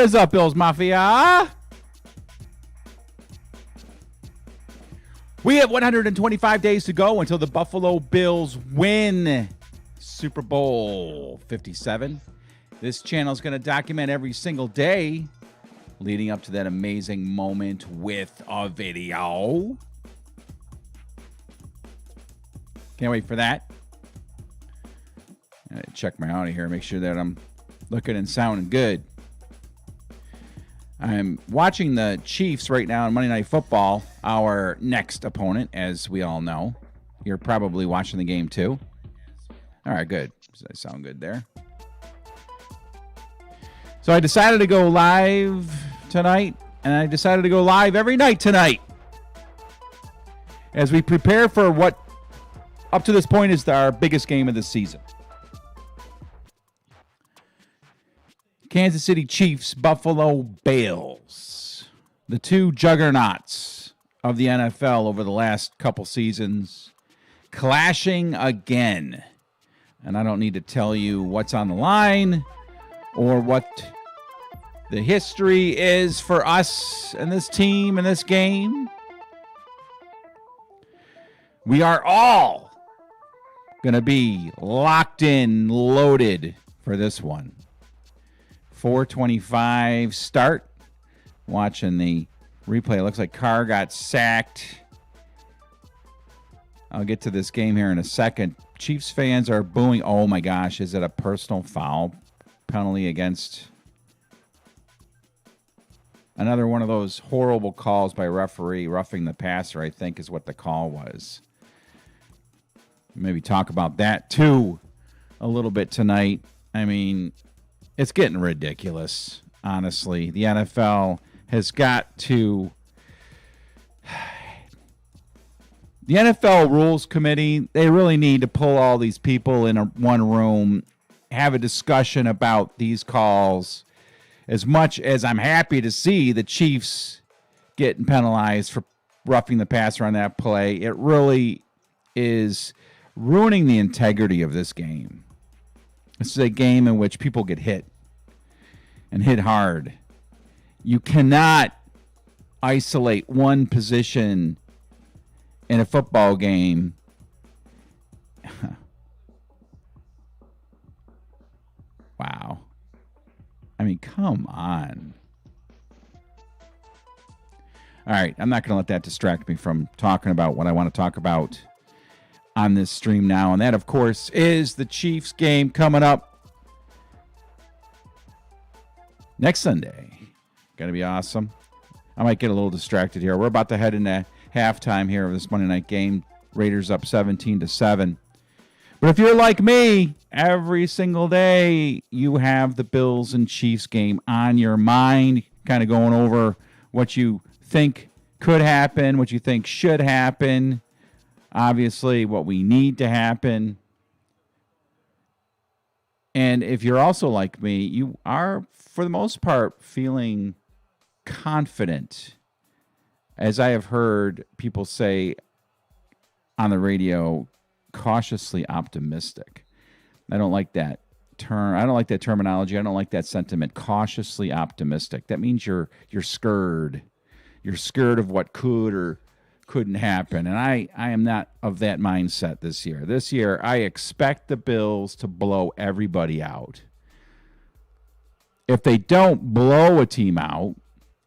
What is up, Bills Mafia? We have 125 days to go until the Buffalo Bills win Super Bowl 57. This channel is going to document every single day leading up to that amazing moment with a video. Can't wait for that. Check my audio here, make sure that I'm looking and sounding good. I'm watching the Chiefs right now on Monday Night Football, our next opponent, as we all know. You're probably watching the game too. All right, good. Does that sound good there? So I decided to go live tonight, and I decided to go live every night tonight as we prepare for what, up to this point, is our biggest game of the season. Kansas City Chiefs, Buffalo Bills. The two juggernauts of the NFL over the last couple seasons clashing again. And I don't need to tell you what's on the line or what the history is for us and this team and this game. We are all going to be locked in, loaded for this one. 4:25 start. Watching the replay, it looks like Carr got sacked. I'll get to this game here in a second. Chiefs fans are booing. Oh my gosh, is it a personal foul penalty against another one of those horrible calls by referee, roughing the passer, I think is what the call was. Maybe talk about that too a little bit tonight. I mean, it's getting ridiculous, honestly. The NFL has got to... The NFL Rules Committee, they really need to pull all these people in one room, have a discussion about these calls. As much as I'm happy to see the Chiefs getting penalized for roughing the passer on that play, it really is ruining the integrity of this game. This is a game in which people get hit and hit hard. You cannot isolate one position in a football game. Wow. I mean, come on. All right, I'm not going to let that distract me from talking about what I want to talk about on this stream now. And that, of course, is the Chiefs game coming up next Sunday. Going to be awesome. I might get a little distracted here. We're about to head into halftime here of this Monday night game. Raiders up 17-7. But if you're like me, every single day you have the Bills and Chiefs game on your mind, kind of going over what you think could happen, what you think should happen, obviously what we need to happen. And if you're also like me, you are, for the most part, feeling confident. As I have heard people say on the radio, cautiously optimistic. I don't like that term. I don't like that terminology. I don't like that sentiment. Cautiously optimistic. That means you're scared. You're scared of what could or couldn't happen. And I am not of that mindset this year. This year, I expect the Bills to blow everybody out. If they don't blow a team out,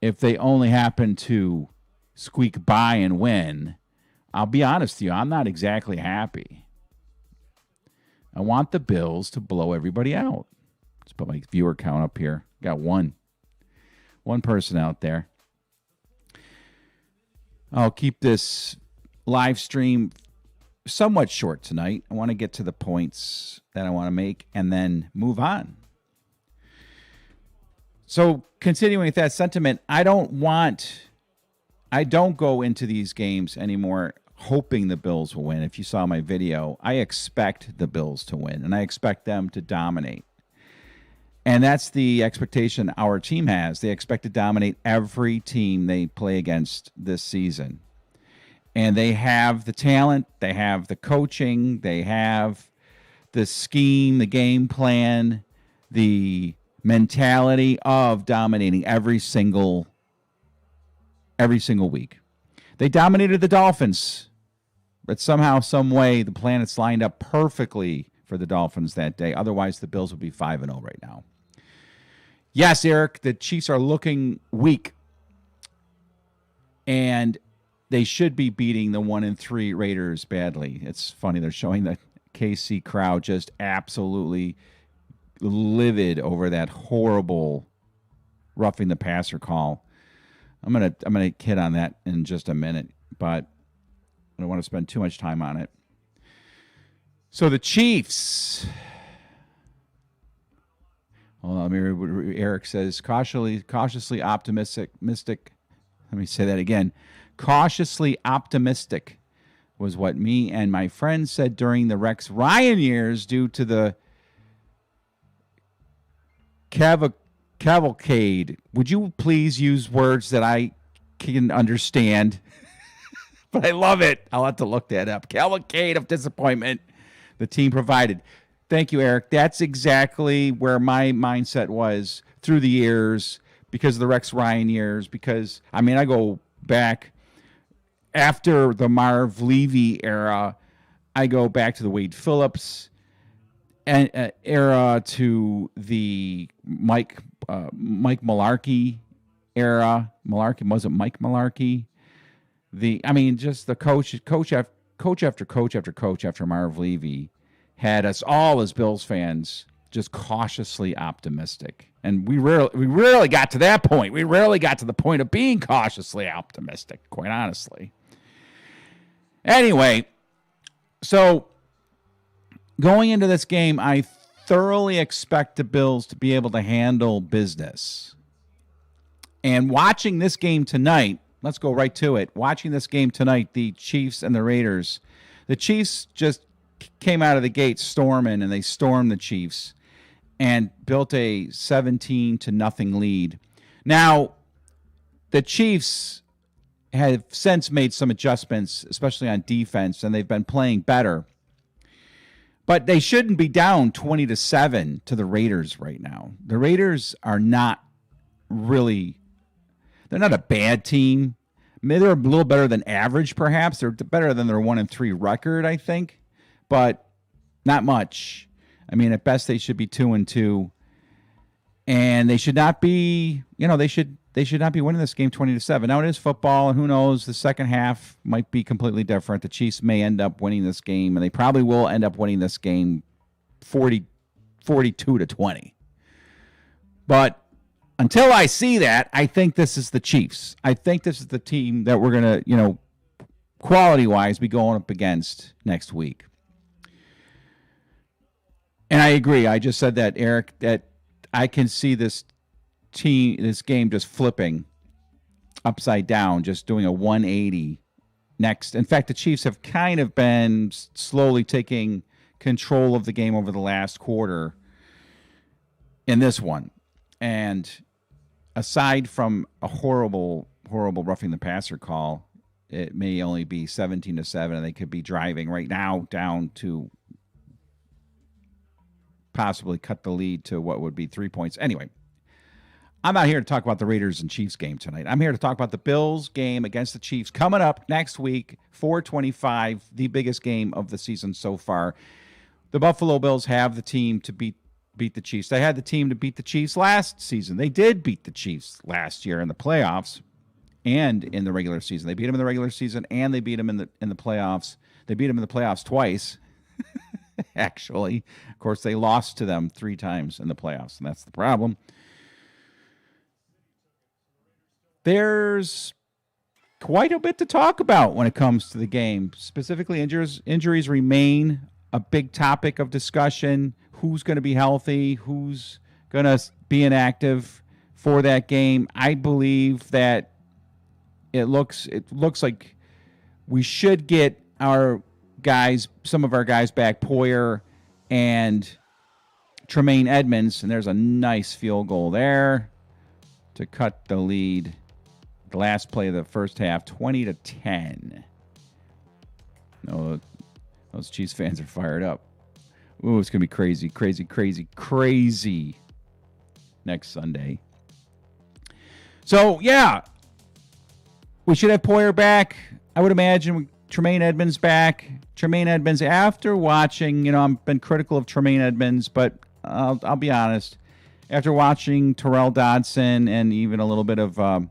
if they only happen to squeak by and win, I'll be honest with you, I'm not exactly happy. I want the Bills to blow everybody out. Let's put my viewer count up here. Got one person out there. I'll keep this live stream somewhat short tonight. I want to get to the points that I want to make and then move on. So continuing with that sentiment, I don't go into these games anymore hoping the Bills will win. If you saw my video, I expect the Bills to win, and I expect them to dominate. And that's the expectation our team has. They expect to dominate every team they play against this season. And they have the talent, they have the coaching, they have the scheme, the game plan, the mentality of dominating every single week. They dominated the Dolphins, but somehow, some way, the planets lined up perfectly for the Dolphins that day. Otherwise, the Bills would be 5-0 right now. Yes, Eric, the Chiefs are looking weak, and they should be beating the 1-3 Raiders badly. It's funny, they're showing the KC crowd just absolutely livid over that horrible roughing the passer call. I'm gonna hit on that in just a minute, but I don't want to spend too much time on it. So the Chiefs. Hold on, Eric says cautiously optimistic. Let me say that again. Cautiously optimistic was what me and my friends said during the Rex Ryan years due to the cavalcade. Would you please use words that I can understand? But I love it. I'll have to look that up. Cavalcade of disappointment the team provided. Thank you, Eric. That's exactly where my mindset was through the years because of the Rex Ryan years. Because, I mean, I go back after the Marv Levy era. I go back to the Wade Phillips era, to the Mike Mularkey era. Was it Mike Mularkey? Just the coach after coach after Marv Levy had us all as Bills fans just cautiously optimistic. And we rarely got to that point. We rarely got to the point of being cautiously optimistic, quite honestly. Anyway, so going into this game, I thoroughly expect the Bills to be able to handle business. And watching this game tonight, let's go right to it. Watching this game tonight, the Chiefs and the Raiders. The Chiefs just came out of the gate storming, and they stormed the Chiefs and built a 17-0 lead. Now, the Chiefs have since made some adjustments, especially on defense, and they've been playing better. But they shouldn't be down 20-7 to the Raiders right now. The Raiders are not really, they're not a bad team. Maybe they're a little better than average, perhaps. They're better than their 1-3 record, I think, but not much. I mean, at best, they should be 2-2, and they should not be. They should not be winning this game 20-7. Now it is football, and who knows? The second half might be completely different. The Chiefs may end up winning this game, and they probably will end up winning this game 42-20. But until I see that, I think this is the Chiefs. I think this is the team that we're going to, quality-wise, be going up against next week. And I agree. I just said that, Eric, that I can see this game just flipping upside down, just doing a 180 next. In fact, the Chiefs have kind of been slowly taking control of the game over the last quarter in this one. And aside from a horrible roughing the passer call, it may only be 17-7, and they could be driving right now down to possibly cut the lead to what would be 3 points. Anyway, I'm not here to talk about the Raiders and Chiefs game tonight. I'm here to talk about the Bills game against the Chiefs coming up next week, 4:25, the biggest game of the season so far. The Buffalo Bills have the team to beat the Chiefs. They had the team to beat the Chiefs last season. They did beat the Chiefs last year in the playoffs and in the regular season. They beat them in the regular season, and they beat them in the playoffs. They beat them in the playoffs twice. Actually, of course, they lost to them 3 times in the playoffs, and that's the problem. There's quite a bit to talk about when it comes to the game. Specifically, injuries remain a big topic of discussion. Who's going to be healthy? Who's going to be inactive for that game? I believe that it looks like we should get some of our guys back, Poyer and Tremaine Edmonds, and there's a nice field goal there to cut the lead. The last play of the first half, 20-10. No, those Chiefs fans are fired up. Ooh, it's going to be crazy. next Sunday. So, yeah, we should have Poyer back. I would imagine Tremaine Edmonds back. Tremaine Edmonds, after watching, I've been critical of Tremaine Edmonds, but I'll be honest. After watching Terrell Dodson and even a little bit of, what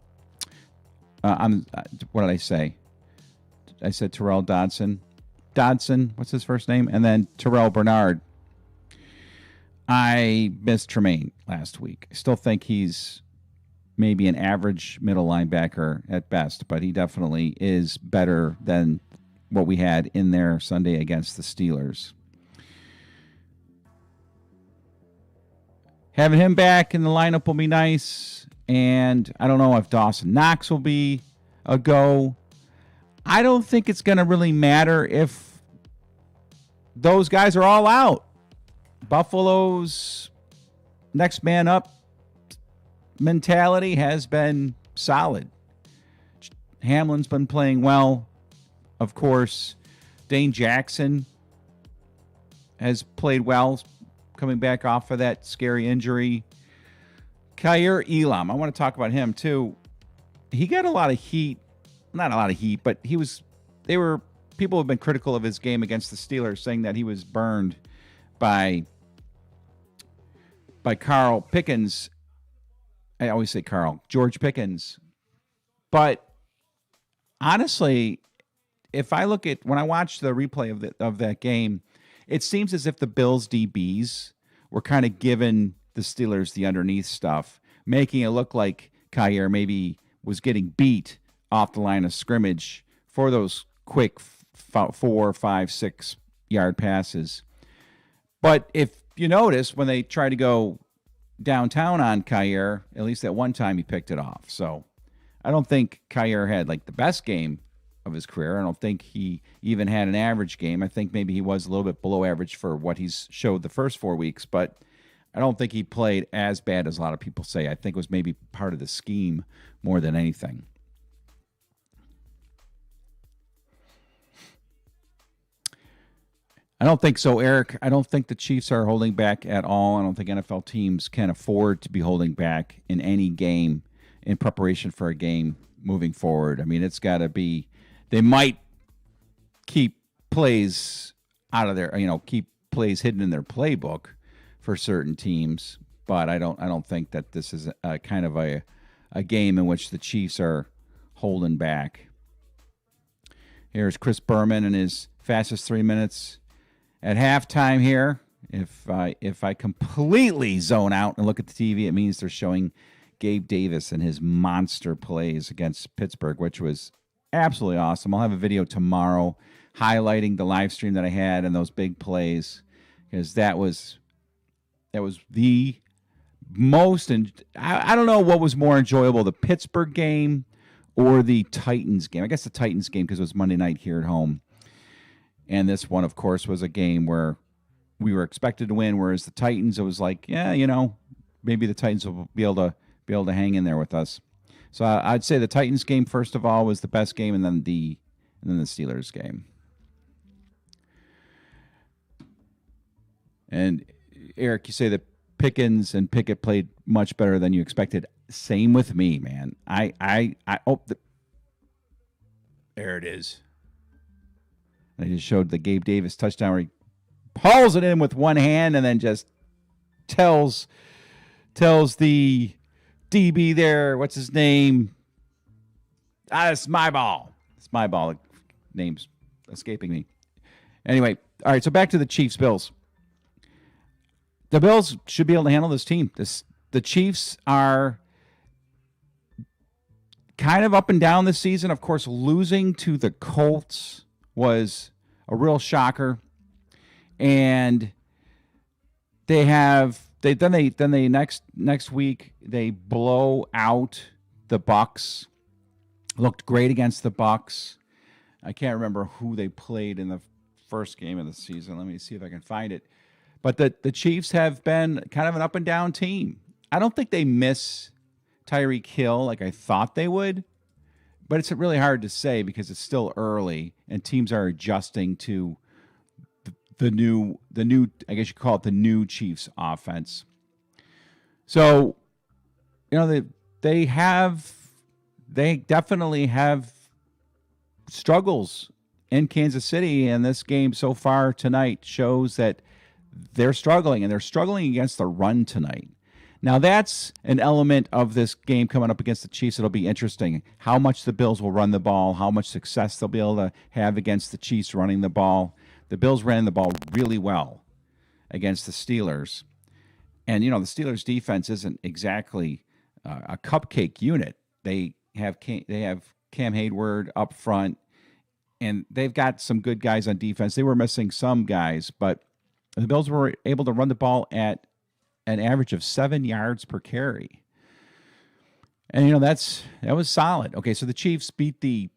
did I say? I said Terrell Dodson. Dodson, what's his first name? And then Terrell Bernard. I missed Tremaine last week. I still think he's maybe an average middle linebacker at best, but he definitely is better than what we had in there Sunday against the Steelers. Having him back in the lineup will be nice, and I don't know if Dawson Knox will be a go. I don't think it's going to really matter if those guys are all out. Buffalo's next man up mentality has been solid. Hamlin's been playing well. Of course, Dane Jackson has played well, coming back off of that scary injury. Kaiir Elam, I want to talk about him too. He got a lot of heat. Not a lot of heat, but people have been critical of his game against the Steelers, saying that he was burned by Carl Pickens. I always say George Pickens. But honestly, if I look at when I watch the replay of that game, it seems as if the Bills DBs were kind of giving the Steelers the underneath stuff, making it look like Kaiir maybe was getting beat off the line of scrimmage for those quick 4, 5, 6 yard passes. But if you notice, when they try to go downtown on Kaiir, at least at one time he picked it off. So I don't think Kaiir had like the best game of his career. I don't think he even had an average game. I think maybe he was a little bit below average for what he's showed the first 4 weeks, but I don't think he played as bad as a lot of people say. I think it was maybe part of the scheme more than anything. I don't think so, Eric. I don't think the Chiefs are holding back at all. I don't think NFL teams can afford to be holding back in any game in preparation for a game moving forward. I mean, it's got to be – they might keep plays out of their – keep plays hidden in their playbook for certain teams, but I don't think that this is a kind of a game in which the Chiefs are holding back. Here's Chris Berman and his fastest 3 minutes at halftime here. If I completely zone out and look at the TV, it means they're showing Gabe Davis and his monster plays against Pittsburgh, which was absolutely awesome. I'll have a video tomorrow highlighting the live stream that I had and those big plays, because that was the most, and I don't know what was more enjoyable, the Pittsburgh game or the Titans game. I guess the Titans game because it was Monday night here at home. And this one, of course, was a game where we were expected to win, whereas the Titans, it was like, yeah, maybe the Titans will be able to hang in there with us. So I'd say the Titans game, first of all, was the best game, and then the Steelers game. And Eric, you say that Pickens and Pickett played much better than you expected. Same with me, man. There it is. I just showed the Gabe Davis touchdown where he pulls it in with one hand and then just tells the DB there, what's his name? It's my ball. It's my ball. Name's escaping me. Anyway, all right, so back to the Chiefs-Bills. The Bills should be able to handle this team. The Chiefs are kind of up and down this season. Of course, losing to the Colts was a real shocker, and next week they blow out the Bucs. Looked great against the Bucs. I can't remember who they played in the first game of the season. Let me see if I can find it. But the Chiefs have been kind of an up and down team. I don't think they miss Tyreek Hill like I thought they would. But it's really hard to say because it's still early and teams are adjusting to the new, I guess you call it the new Chiefs offense. So they definitely have struggles in Kansas City, and this game so far tonight shows that they're struggling, and they're struggling against the run tonight. Now, that's an element of this game coming up against the Chiefs. It'll be interesting how much the Bills will run the ball, how much success they'll be able to have against the Chiefs running the ball. The Bills ran the ball really well against the Steelers. And, the Steelers' defense isn't exactly a cupcake unit. They have Cam Hayward up front, and they've got some good guys on defense. They were missing some guys, but the Bills were able to run the ball at an average of 7 yards per carry. And, that was solid. Okay, so the Chiefs beat the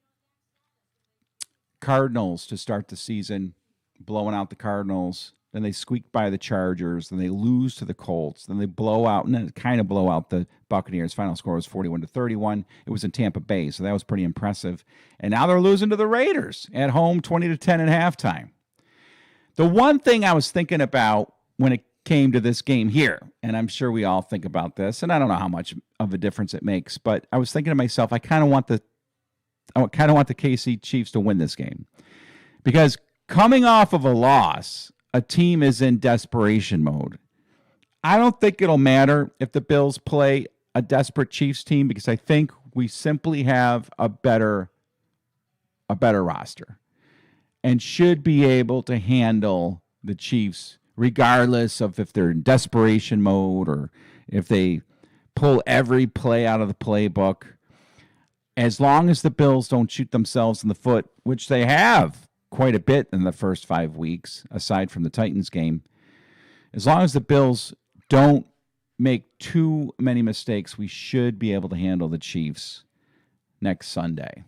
Cardinals to start the season, blowing out the Cardinals. Then they squeaked by the Chargers. Then they lose to the Colts. Then they blow out, and then kind of blow out the Buccaneers. Final score was 41-31. It was in Tampa Bay, so that was pretty impressive. And now they're losing to the Raiders at home 20-10 at halftime. The one thing I was thinking about when it came to this game here, and I'm sure we all think about this, and I don't know how much of a difference it makes, but I was thinking to myself, I kind of want the KC Chiefs to win this game, because coming off of a loss, a team is in desperation mode. I don't think it'll matter if the Bills play a desperate Chiefs team, because I think we simply have a better roster and should be able to handle the Chiefs regardless of if they're in desperation mode or if they pull every play out of the playbook. As long as the Bills don't shoot themselves in the foot, which they have quite a bit in the first 5 weeks, aside from the Titans game, as long as the Bills don't make too many mistakes, we should be able to handle the Chiefs next Sunday.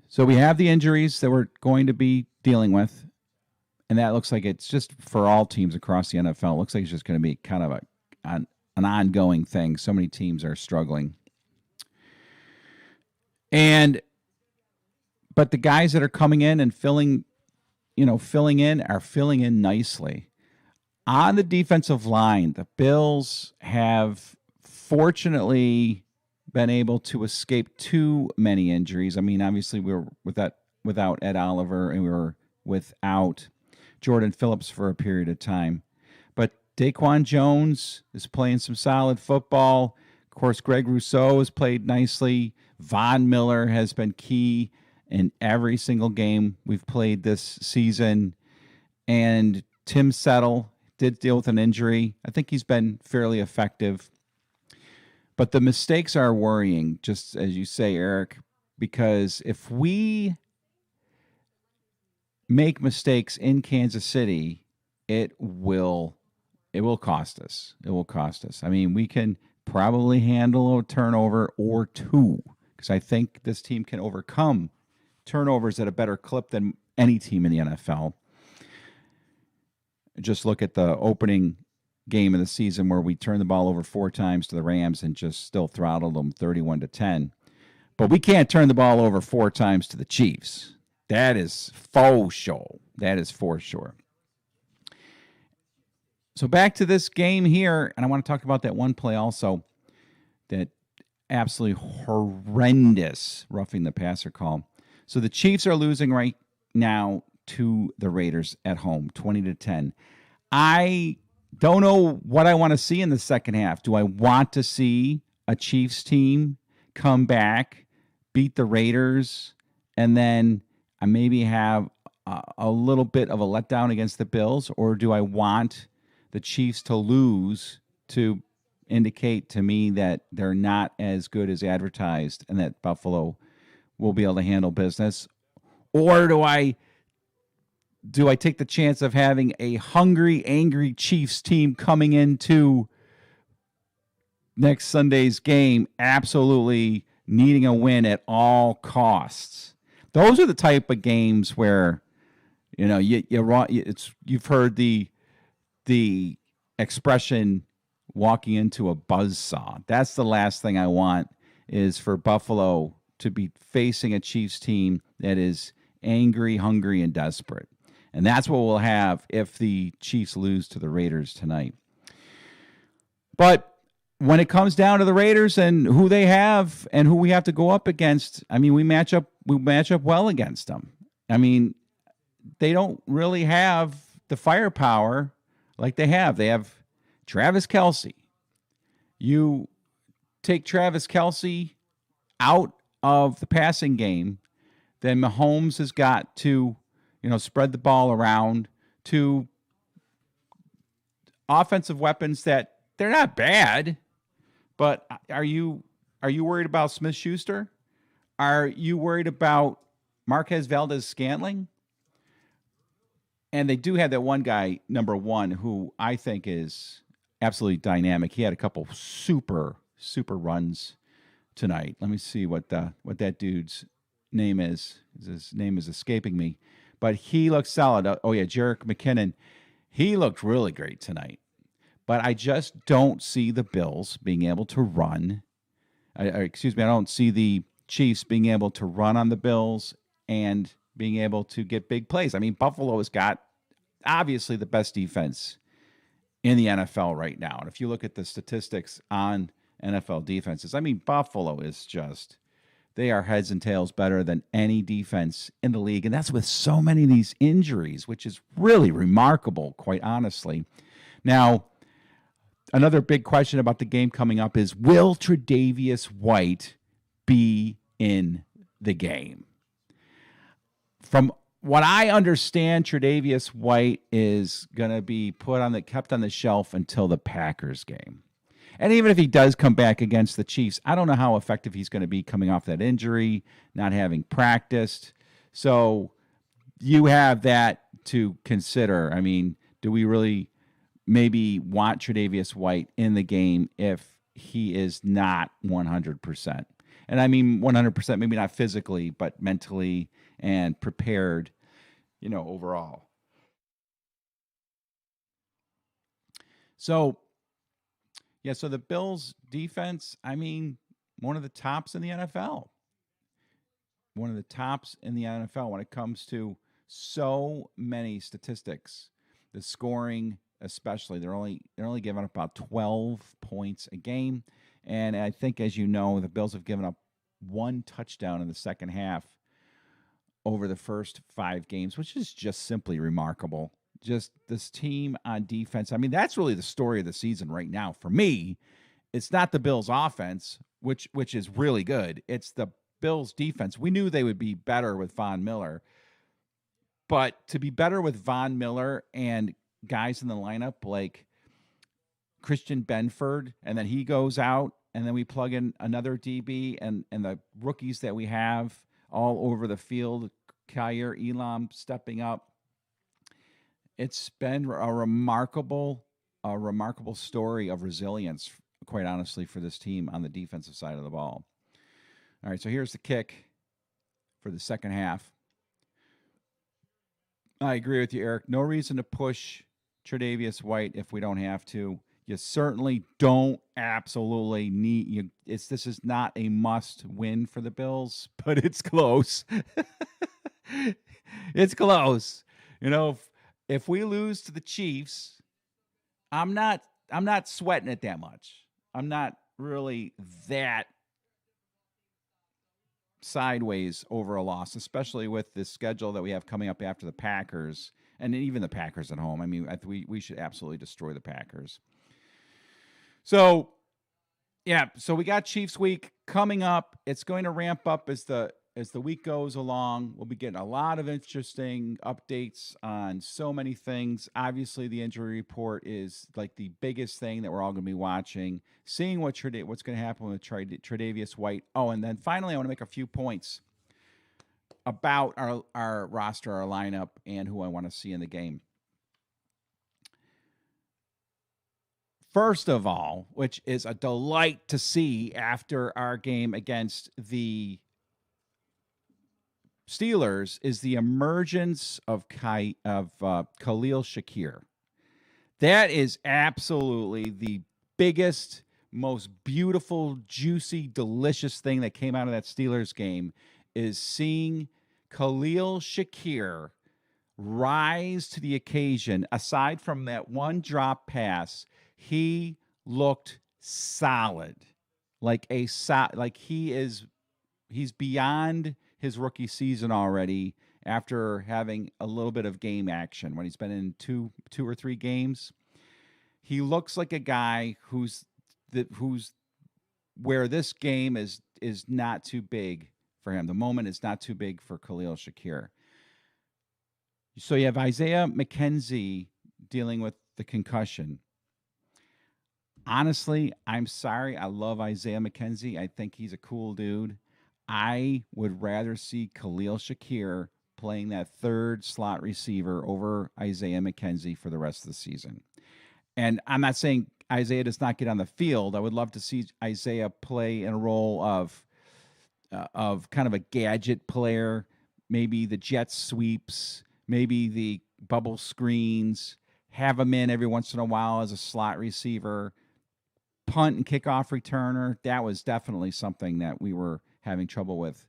So we have the injuries that we're going to be dealing with, and that looks like it's just for all teams across the NFL. It looks like it's just going to be kind of an ongoing thing. So many teams are struggling. But the guys that are coming in and filling in are filling in nicely. On the defensive line, the Bills have fortunately been able to escape too many injuries. I mean, obviously we were without Ed Oliver, and we were without Jordan Phillips for a period of time. But Daquan Jones is playing some solid football. Of course, Greg Rousseau has played nicely. Von Miller has been key in every single game we've played this season. And Tim Settle did deal with an injury. I think he's been fairly effective. But the mistakes are worrying, just as you say, Eric, because if we make mistakes in Kansas City, it will cost us. It will cost us. I mean, we can probably handle a turnover or two, because I think this team can overcome turnovers at a better clip than any team in the NFL. Just look at the opening game of the season where we turned the ball over 4 times to the Rams and just still throttled them 31-10. But we can't turn the ball over 4 times to the Chiefs. That is faux sure. That is for sure. So back to this game here, and I want to talk about that one play also, that absolutely horrendous roughing the passer call. So the Chiefs are losing right now to the Raiders at home, 20-10. I don't know what I want to see in the second half. Do I want to see a Chiefs team come back, beat the Raiders, and then I maybe have a little bit of a letdown against the Bills? Or do I want the Chiefs to lose to indicate to me that they're not as good as advertised and that Buffalo will be able to handle business? Or do I take the chance of having a hungry, angry Chiefs team coming into next Sunday's game absolutely needing a win at all costs? Those are the type of games where, you've heard the expression walking into a buzzsaw. That's the last thing I want, is for Buffalo to be facing a Chiefs team that is angry, hungry, and desperate. And that's what we'll have if the Chiefs lose to the Raiders tonight. But when it comes down to the Raiders and who they have and who we have to go up against, I mean, we match up well against them. I mean, they don't really have the firepower like they have. They have Travis Kelce. You take Travis Kelce out of the passing game, then Mahomes has got to, spread the ball around to offensive weapons that they're not bad, but are you worried about Smith-Schuster? Are you worried about Marquez Valdes-Scantling? And they do have that one guy, number one, who I think is absolutely dynamic. He had a couple super runs tonight. Let me see what that dude's name is. His name is escaping me, but he looks solid. Oh yeah, Jerick McKinnon. He looked really great tonight. But I just don't see the Bills being able to run. I don't see the Chiefs being able to run on the Bills and being able to get big plays. I mean, Buffalo has got obviously the best defense in the NFL right now. And if you look at the statistics on NFL defenses, I mean, Buffalo is just, they are heads and tails better than any defense in the league. And that's with so many of these injuries, which is really remarkable, quite honestly. Now, another big question about the game coming up is, will Tre'Davious White be in the game? From what I understand, Tre'Davious White is going to be kept on the shelf until the Packers game. And even if he does come back against the Chiefs, I don't know how effective he's going to be coming off that injury, not having practiced. So you have that to consider. I mean, do we really maybe want Tre'Davious White in the game if he is not 100%? And I mean 100%, maybe not physically, but mentally and prepared, overall. So the Bills defense, I mean, one of the tops in the NFL. One of the tops in the NFL when it comes to so many statistics. The scoring, especially, they're only giving up about 12 points a game. And I think, as you know, the Bills have given up one touchdown in the second half over the first 5 games, which is just simply remarkable. Just this team on defense. I mean, that's really the story of the season right now. For me, it's not the Bills offense, which is really good. It's the Bills defense. We knew they would be better with Von Miller. But to be better with Von Miller and guys in the lineup like Christian Benford, and then he goes out, and then we plug in another DB and the rookies that we have all over the field, Kaiir Elam stepping up. It's been a remarkable story of resilience, quite honestly, for this team on the defensive side of the ball. All right, so here's the kick for the second half. I agree with you, Eric. No reason to push Tre'Davious White if we don't have to. You certainly don't absolutely need. This is not a must win for the Bills, but it's close. It's close. If we lose to the Chiefs, I'm not sweating it that much. I'm not really that sideways over a loss, especially with the schedule that we have coming up after the Packers, and even the Packers at home. I mean, we should absolutely destroy the Packers. So we got Chiefs week coming up. It's going to ramp up as the week goes along. We'll be getting a lot of interesting updates on so many things. Obviously, the injury report is like the biggest thing that we're all going to be watching, seeing what's going to happen with Tre'Davious White. Oh, and then finally, I want to make a few points about our roster, our lineup, and who I want to see in the game. First of all, which is a delight to see after our game against the Steelers, is the emergence of Khalil Shakir. That is absolutely the biggest, most beautiful, juicy, delicious thing that came out of that Steelers game, is seeing Khalil Shakir rise to the occasion. Aside from that one drop pass, he looked solid. Like he's beyond his rookie season already after having a little bit of game action when he's been in two or three games. He looks like a guy who's where this game is not too big for him. The moment is not too big for Khalil Shakir. So you have Isaiah McKenzie dealing with the concussion. Honestly, I'm sorry. I love Isaiah McKenzie. I think he's a cool dude. I would rather see Khalil Shakir playing that third slot receiver over Isaiah McKenzie for the rest of the season. And I'm not saying Isaiah does not get on the field. I would love to see Isaiah play in a role of kind of a gadget player, maybe the jet sweeps, maybe the bubble screens, have him in every once in a while as a slot receiver, punt and kickoff returner. That was definitely something that we were having trouble with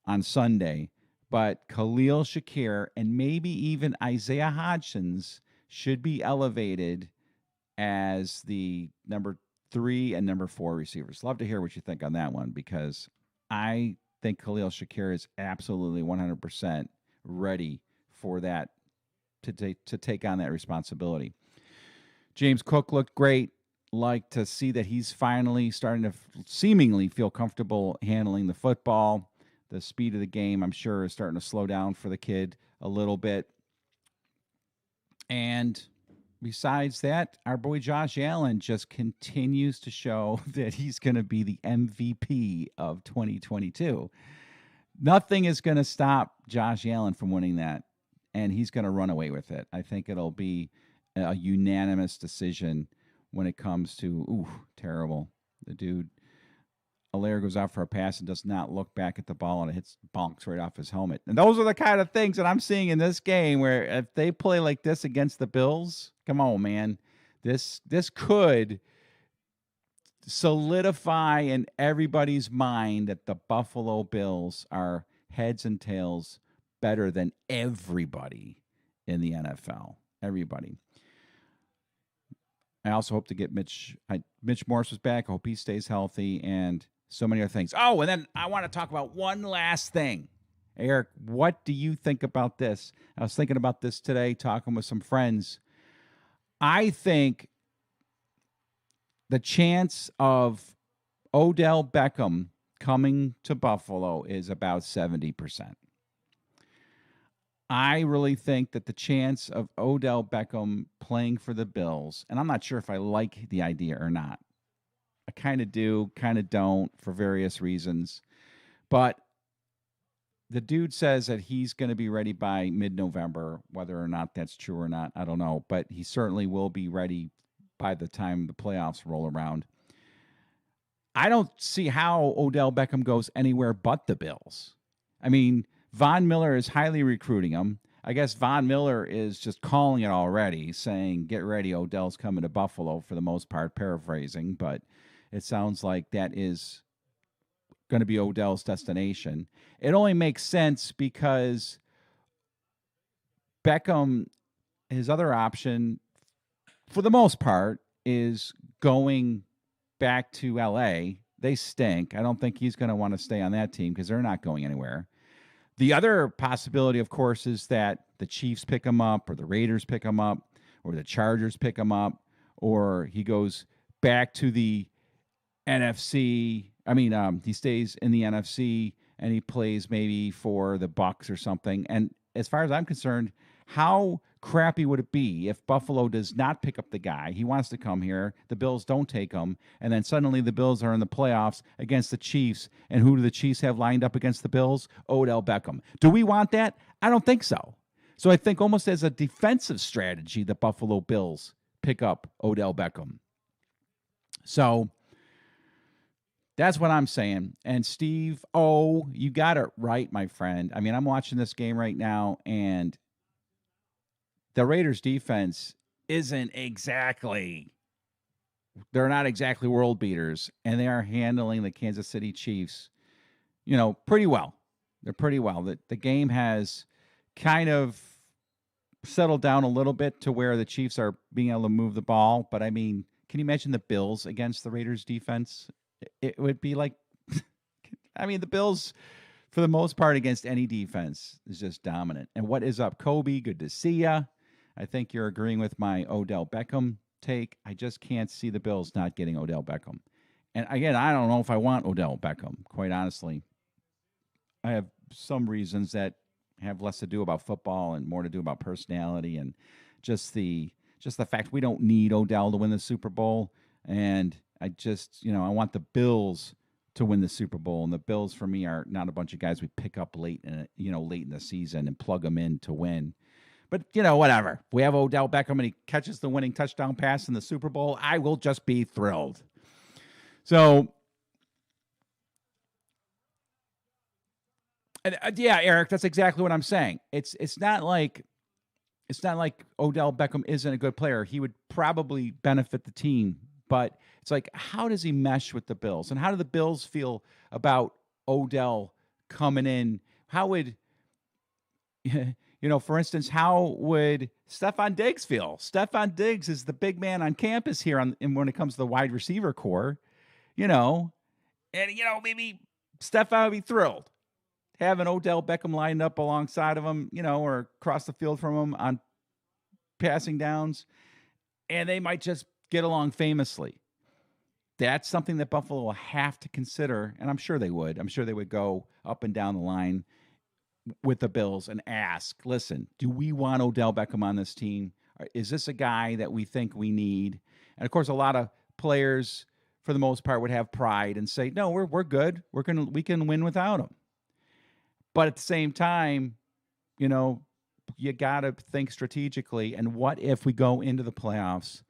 on Sunday. But Khalil Shakir and maybe even Isaiah Hodgins should be elevated as the number 3 and number 4 receivers. Love to hear what you think on that one, because I think Khalil Shakir is absolutely 100% ready for that, to take on that responsibility. James Cook looked great. Like to see that he's finally starting to seemingly feel comfortable handling the football. The speed of the game, I'm sure, is starting to slow down for the kid a little bit. And besides that, our boy Josh Allen just continues to show that he's going to be the MVP of 2022. Nothing is going to stop Josh Allen from winning that, and he's going to run away with it. I think it'll be a unanimous decision when it comes to, terrible. The dude, Allaire goes out for a pass and does not look back at the ball, and it hits bonks right off his helmet. And those are the kind of things that I'm seeing in this game, where if they play like this against the Bills, come on, man. This could solidify in everybody's mind that the Buffalo Bills are heads and tails better than everybody in the NFL. Everybody. I also hope to get Mitch Morse was back. I hope he stays healthy, and so many other things. Oh, and then I want to talk about one last thing. Eric, what do you think about this? I was thinking about this today, talking with some friends. I think the chance of Odell Beckham coming to Buffalo is about 70%. I really think that the chance of Odell Beckham playing for the Bills, and I'm not sure if I like the idea or not. I kind of do, kind of don't, for various reasons. But the dude says that he's going to be ready by mid-November. Whether or not that's true or not, I don't know. But he certainly will be ready by the time the playoffs roll around. I don't see how Odell Beckham goes anywhere but the Bills. I mean, Von Miller is highly recruiting him. I guess Von Miller is just calling it already, saying, get ready, Odell's coming to Buffalo, for the most part, paraphrasing. But it sounds like that is going to be Odell's destination. It only makes sense because Beckham, his other option, for the most part, is going back to L.A. They stink. I don't think he's going to want to stay on that team because they're not going anywhere. The other possibility, of course, is that the Chiefs pick him up, or the Raiders pick him up, or the Chargers pick him up, or he goes back to the NFC. He stays in the NFC and he plays maybe for the Bucs or something. And as far as I'm concerned, how crappy would it be if Buffalo does not pick up the guy? He wants to come here. The Bills don't take him. And then suddenly the Bills are in the playoffs against the Chiefs. And who do the Chiefs have lined up against the Bills? Odell Beckham. Do we want that? I don't think so. So I think almost as a defensive strategy, the Buffalo Bills pick up Odell Beckham. So that's what I'm saying. And Steve, you got it right, my friend. I'm watching this game right now, and the Raiders defense they're not exactly world beaters, and they are handling the Kansas City Chiefs, pretty well. They're pretty well. The game has kind of settled down a little bit to where the Chiefs are being able to move the ball. But I mean, can you imagine the Bills against the Raiders defense? It would be like, I mean, the Bills, for the most part, against any defense is just dominant. And what is up, Kobe? Good to see ya. I think you're agreeing with my Odell Beckham take. I just can't see the Bills not getting Odell Beckham. And again, I don't know if I want Odell Beckham, quite honestly. I have some reasons that have less to do about football and more to do about personality and just the fact we don't need Odell to win the Super Bowl. And I just, I want the Bills to win the Super Bowl. And the Bills for me are not a bunch of guys we pick up late in the season and plug them in to win. But, whatever. If we have Odell Beckham and he catches the winning touchdown pass in the Super Bowl, I will just be thrilled. So, yeah, Eric, that's exactly what I'm saying. It's not like Odell Beckham isn't a good player. He would probably benefit the team, but it's like, how does he mesh with the Bills? And how do the Bills feel about Odell coming in? How would, for instance, how would Stefon Diggs feel? Stefon Diggs is the big man on campus here and when it comes to the wide receiver core, and, maybe Stefon would be thrilled having Odell Beckham lined up alongside of him, or across the field from him on passing downs, and they might just get along famously. That's something that Buffalo will have to consider, and I'm sure they would. I'm sure they would go up and down the line with the Bills and ask, listen, do we want Odell Beckham on this team? Is this a guy that we think we need? And, of course, a lot of players, for the most part, would have pride and say, no, we're good. We can win without him. But at the same time, you got to think strategically. And what if we go into the playoffs?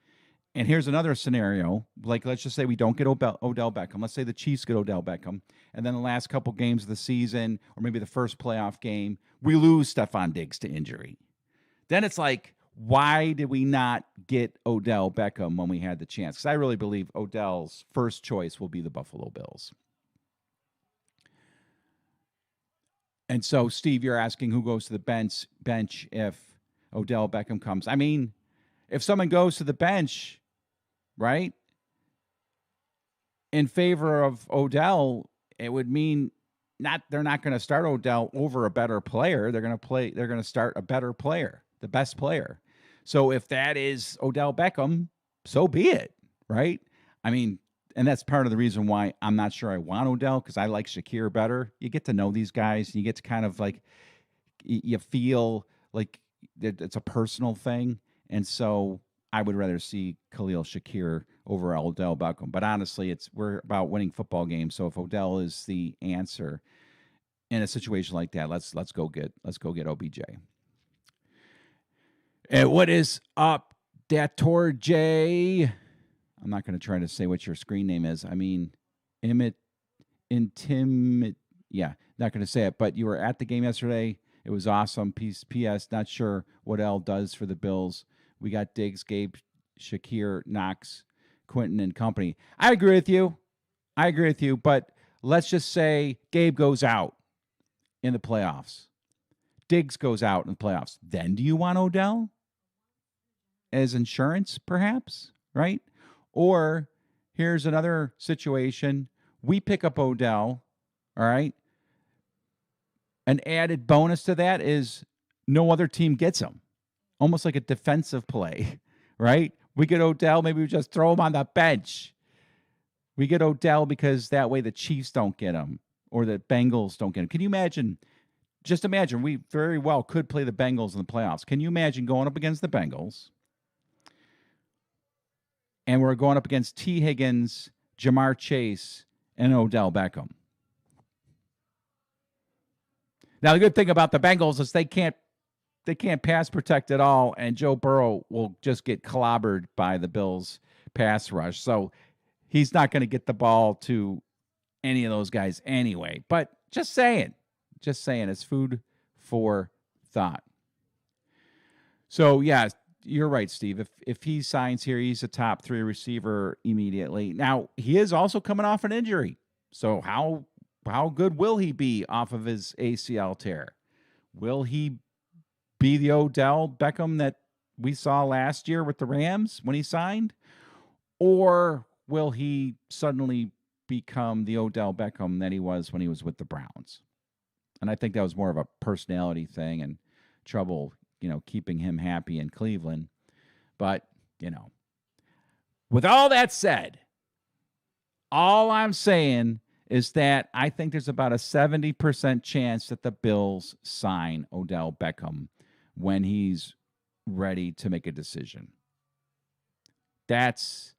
And here's another scenario. Like, let's just say we don't get Odell Beckham. Let's say the Chiefs get Odell Beckham. And then the last couple games of the season, or maybe the first playoff game, we lose Stefon Diggs to injury. Then it's like, why did we not get Odell Beckham when we had the chance? Because I really believe Odell's first choice will be the Buffalo Bills. And so, Steve, you're asking who goes to the bench if Odell Beckham comes. I mean, if someone goes to the bench, right, in favor of Odell, it would mean they're not going to start Odell over a better player. They're going to start a better player, the best player. So if that is Odell Beckham, so be it, right? I mean, and that's part of the reason why I'm not sure I want Odell, because I like Shakir better. You get to know these guys. And you get to kind of like, you feel like it's a personal thing. And so I would rather see Khalil Shakir over Odell Beckham. But honestly, we're about winning football games. So if Odell is the answer in a situation like that, let's go get OBJ. And what is up, Dator J? I'm not going to try to say what your screen name is. I mean, not going to say it, but you were at the game yesterday. It was awesome. P.S. Not sure what L does for the Bills. We got Diggs, Gabe, Shakir, Knox, Quentin, and company. I agree with you, but let's just say Gabe goes out in the playoffs. Diggs goes out in the playoffs. Then do you want Odell as insurance, perhaps, right? Or here's another situation. We pick up Odell, all right? An added bonus to that is no other team gets him. Almost like a defensive play, right? We get Odell, maybe we just throw him on the bench. We get Odell because that way the Chiefs don't get him or the Bengals don't get him. Can you imagine? Just imagine, we very well could play the Bengals in the playoffs. Can you imagine going up against the Bengals? And we're going up against T. Higgins, Jamar Chase, and Odell Beckham. Now, the good thing about the Bengals is they can't pass protect at all, and Joe Burrow will just get clobbered by the Bills' pass rush. So he's not going to get the ball to any of those guys anyway. But just saying, it's food for thought. So, yeah, you're right, Steve. If he signs here, he's a top 3 receiver immediately. Now, he is also coming off an injury. So how how good will he be off of his ACL tear? Will he be the Odell Beckham that we saw last year with the Rams when he signed? Or will he suddenly become the Odell Beckham that he was when he was with the Browns? And I think that was more of a personality thing and trouble, keeping him happy in Cleveland. But, with all that said, all I'm saying is that I think there's about a 70% chance that the Bills sign Odell Beckham when he's ready to make a decision. That's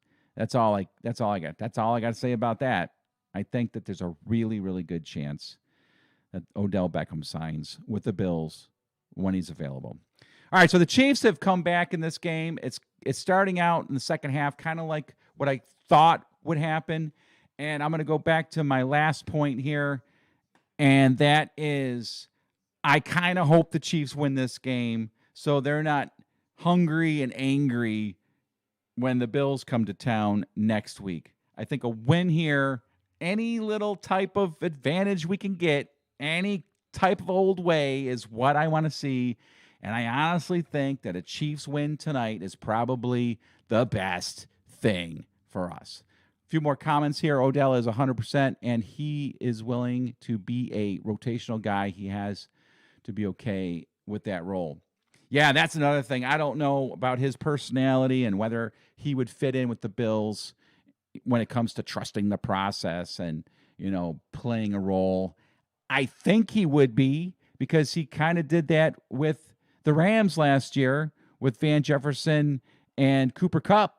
all I got. That's all I got to say about that. I think that there's a really, really good chance that Odell Beckham signs with the Bills when he's available. All right, so the Chiefs have come back in this game. It's starting out in the second half, kind of like what I thought would happen. And I'm going to go back to my last point here, and that is I kind of hope the Chiefs win this game so they're not hungry and angry when the Bills come to town next week. I think a win here, any little type of advantage we can get, any type of old way is what I want to see. And I honestly think that a Chiefs win tonight is probably the best thing for us. A few more comments here. Odell is 100%, and he is willing to be a rotational guy. He has to be okay with that role. Yeah, that's another thing. I don't know about his personality and whether he would fit in with the Bills when it comes to trusting the process and, playing a role. I think he would be, because he kind of did that with the Rams last year with Van Jefferson and Cooper Kupp,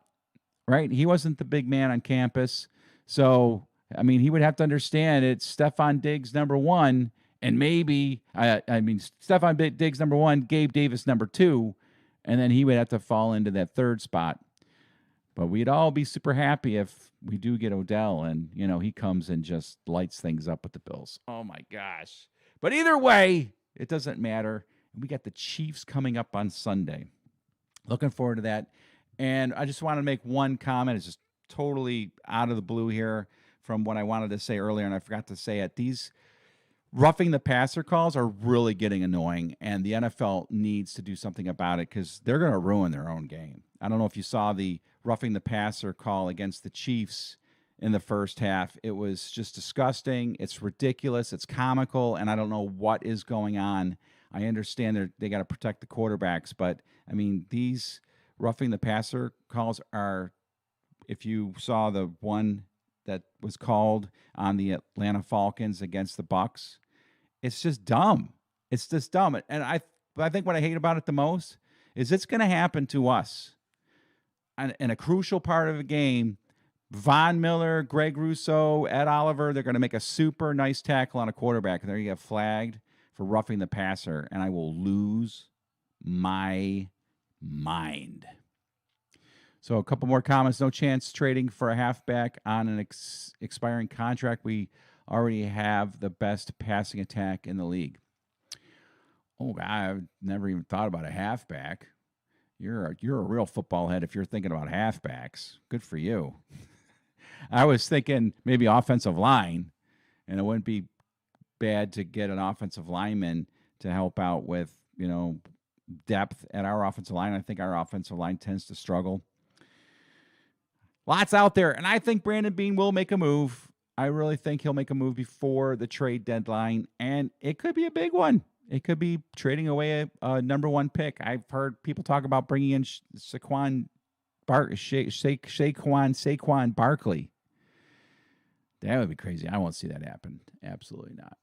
right? He wasn't the big man on campus. So, he would have to understand it's Stephon Diggs number one, and maybe, Stephon Diggs number one, Gabe Davis number two, and then he would have to fall into that third spot. But we'd all be super happy if we do get Odell and, he comes and just lights things up with the Bills. Oh, my gosh. But either way, it doesn't matter. We got the Chiefs coming up on Sunday. Looking forward to that. And I just want to make one comment. It's just totally out of the blue here from what I wanted to say earlier, and I forgot to say it. These roughing the passer calls are really getting annoying, and the NFL needs to do something about it because they're going to ruin their own game. I don't know if you saw the roughing the passer call against the Chiefs in the first half. It was just disgusting. It's ridiculous. It's comical, and I don't know what is going on. I understand they got to protect the quarterbacks, but, these roughing the passer calls are, if you saw the one that was called on the Atlanta Falcons against the Bucs, it's just dumb. It's just dumb. And I think what I hate about it the most is it's going to happen to us. And in a crucial part of the game, Von Miller, Greg Rousseau, Ed Oliver, they're going to make a super nice tackle on a quarterback, and they're going to get flagged for roughing the passer, and I will lose my mind. So a couple more comments. No chance trading for a halfback on an expiring contract. We already have the best passing attack in the league. Oh, God, I've never even thought about a halfback. You're a real football head if you're thinking about halfbacks. Good for you. I was thinking maybe offensive line, and it wouldn't be bad to get an offensive lineman to help out with, depth at our offensive line. I think our offensive line tends to struggle. Lots out there, and I think Brandon Beane will make a move. I really think he'll make a move before the trade deadline, and it could be a big one. It could be trading away a number one pick. I've heard people talk about bringing in Saquon Barkley. That would be crazy. I won't see that happen. Absolutely not.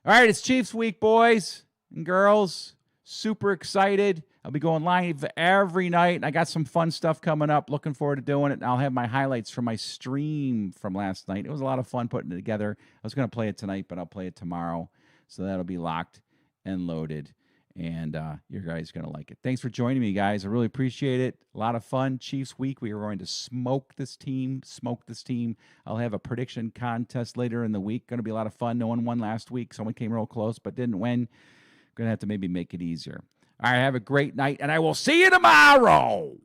All right, it's Chiefs week, boys and girls. Super excited. I'll be going live every night. I got some fun stuff coming up. Looking forward to doing it. I'll have my highlights from my stream from last night. It was a lot of fun putting it together. I was going to play it tonight, but I'll play it tomorrow. So that'll be locked and loaded. And you guys are going to like it. Thanks for joining me, guys. I really appreciate it. A lot of fun. Chiefs week. We are going to smoke this team. I'll have a prediction contest later in the week. Going to be a lot of fun. No one won last week. Someone came real close but didn't win. Going to have to maybe make it easier. All right, have a great night, and I will see you tomorrow.